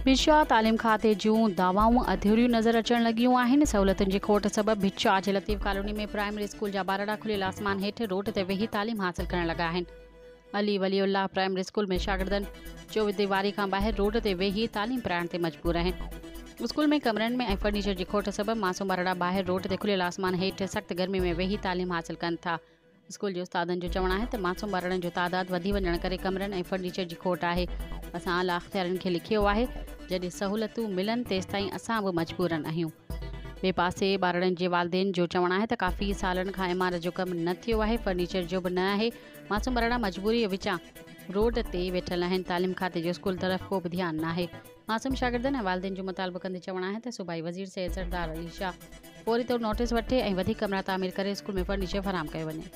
भिक्षा तालीम खाते जूं दावाऊं अधूरियूं नज़र अचण लॻियूं आहिनि। सहूलियतुनि जी खोट सबबि भिक्षा जे लतीफ़ कॉलोनी में प्राइमरी स्कूल जा ॿारड़ा खुलियल आसमान हेठि रोड ते वेही तालीम हासिल करण लॻा आहिनि। अली वलीउल्लाह प्राइमरी स्कूल में शागिर्दनि चौदीवारी खां ॿाहिरि रोड ते वेही तालीम पढ़ाइण ते मजबूर आहिनि। स्कूल में कमरनि में ऐं फर्नीचर जी खोट सबबि मासूम ॿारड़ा ॿाहिरि रोड ते खुलियल आसमान हेठि सख़्त गर्मी में वेही तालीम हासिल कनि था। स्कूल जे उस्तादनि जो चवणु आहे त मासूम ॿारड़नि जो तादादु वधी वञण करे कमरनि ऐं फर्नीचर जी खोट आहे। असां आला अख़्तियारनि खे लिखियो आहे, जॾहिं सहूलियतूं मिलनि तेसिताईं असां बि मजबूरन आहियूं। ॿिए पासे ॿारड़नि जे वालिदेन जो चवणु आहे त काफ़ी सालनि खां इमारत जो कमु न थियो आहे, फर्नीचर जो बि न आहे। मासूम ॿारड़ा मजबूरीअ विचां रोड ते वेठल आहिनि। तालीम खाते जो स्कूल तरफ़ को बि ध्यानु न आहे। मासूम शागिर्दनि ऐं वालिदेन जो मुतालबो कंदे चवणु आहे त सूबाई वज़ीर सैयद सरदार अली शाह फौरी तौर नोटिस वठे ऐं वधीक कमरा तामीर करे स्कूल में फर्नीचर फराहम कयो वञे।